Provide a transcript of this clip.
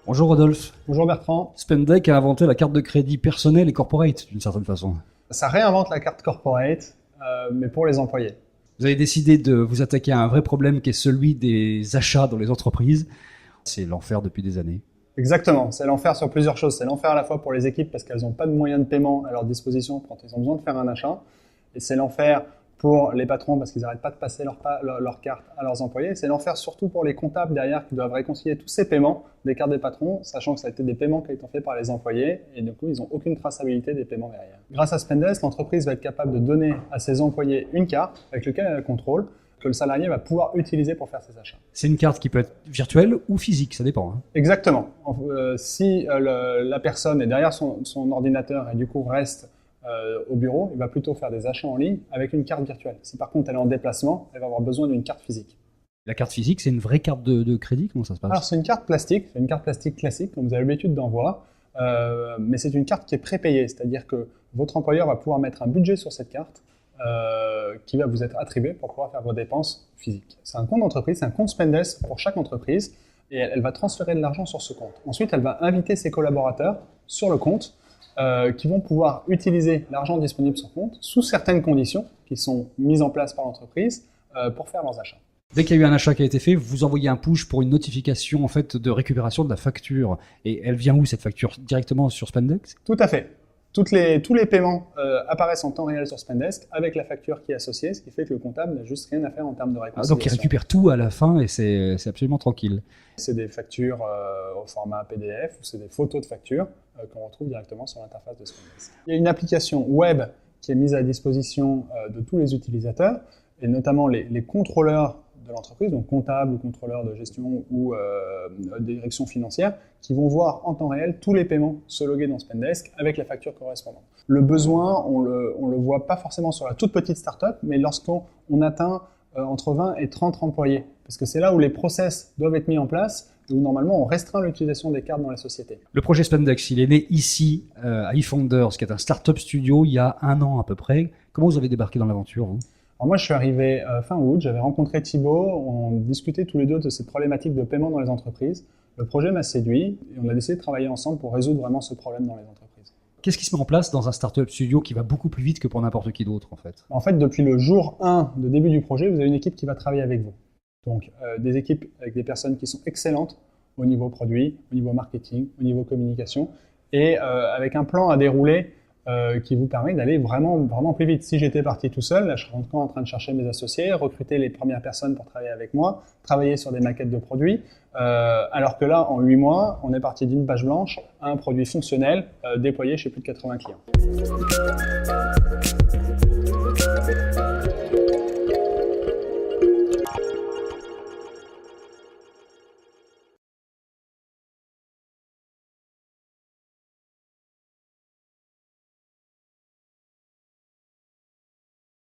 Bonjour Rodolphe. Bonjour Bertrand. Spendec a inventé la carte de crédit personnelle et corporate d'une certaine façon. Ça réinvente la carte corporate, mais pour les employés. Vous avez décidé de vous attaquer à un vrai problème qui est celui des achats dans les entreprises. C'est l'enfer depuis des années. Exactement, c'est l'enfer sur plusieurs choses. C'est l'enfer à la fois pour les équipes parce qu'elles n'ont pas de moyens de paiement à leur disposition quand ils ont besoin de faire un achat. Et c'est l'enfer pour les patrons parce qu'ils n'arrêtent pas de passer leur carte à leurs employés. C'est l'enfer surtout pour les comptables derrière qui doivent réconcilier tous ces paiements des cartes des patrons, sachant que ça a été des paiements qui ont été faits par les employés et du coup, ils n'ont aucune traçabilité des paiements derrière. Grâce à Spendesk, l'entreprise va être capable de donner à ses employés une carte avec laquelle elle contrôle que le salarié va pouvoir utiliser pour faire ses achats. C'est une carte qui peut être virtuelle ou physique, ça dépend. Exactement. Si la personne est derrière son ordinateur et du coup reste au bureau, il va plutôt faire des achats en ligne avec une carte virtuelle. Si par contre elle est en déplacement, elle va avoir besoin d'une carte physique. La carte physique, c'est une vraie carte de crédit? Comment ça se passe? Alors c'est une carte plastique classique, comme vous avez l'habitude d'en voir, mais c'est une carte qui est prépayée, c'est-à-dire que votre employeur va pouvoir mettre un budget sur cette carte qui va vous être attribué pour pouvoir faire vos dépenses physiques. C'est un compte d'entreprise, c'est un compte Spendesk pour chaque entreprise et elle va transférer de l'argent sur ce compte. Ensuite, elle va inviter ses collaborateurs sur le compte qui vont pouvoir utiliser l'argent disponible sur compte sous certaines conditions qui sont mises en place par l'entreprise pour faire leurs achats. Dès qu'il y a eu un achat qui a été fait, vous envoyez un push pour une notification en fait de récupération de la facture. Et elle vient où cette facture? Directement sur Spendesk? Tout à fait. Tous les paiements apparaissent en temps réel sur Spendesk avec la facture qui est associée, ce qui fait que le comptable n'a juste rien à faire en termes de réconciliation. Donc il récupère tout à la fin et c'est absolument tranquille. C'est des factures au format PDF ou c'est des photos de factures qu'on retrouve directement sur l'interface de Spendesk. Il y a une application web qui est mise à disposition de tous les utilisateurs et notamment les contrôleurs de l'entreprise, donc comptables ou contrôleurs de gestion ou direction financière, qui vont voir en temps réel tous les paiements se loguer dans Spendesk avec la facture correspondante. Le besoin, on le voit pas forcément sur la toute petite start-up, mais lorsqu'on atteint entre 20 et 30 employés, parce que c'est là où les process doivent être mis en place et où normalement on restreint l'utilisation des cartes dans la société. Le projet Spendesk, il est né ici à eFounders, qui est un start-up studio, il y a 1 an à peu près. Comment vous avez débarqué dans l'aventure, vous? Alors moi, je suis arrivé fin août, j'avais rencontré Thibaut, on discutait tous les deux de cette problématique de paiement dans les entreprises. Le projet m'a séduit et on a décidé de travailler ensemble pour résoudre vraiment ce problème dans les entreprises. Qu'est-ce qui se met en place dans un startup studio qui va beaucoup plus vite que pour n'importe qui d'autre en fait? En fait, depuis le jour 1 de début du projet, vous avez une équipe qui va travailler avec vous. Donc, des équipes avec des personnes qui sont excellentes au niveau produit, au niveau marketing, au niveau communication et avec un plan à dérouler qui vous permet d'aller vraiment plus vite. Si j'étais parti tout seul, là, je serais encore en train de chercher mes associés, recruter les premières personnes pour travailler avec moi, travailler sur des maquettes de produits, alors que là, en 8 mois, on est parti d'une page blanche à un produit fonctionnel déployé chez plus de 80 clients.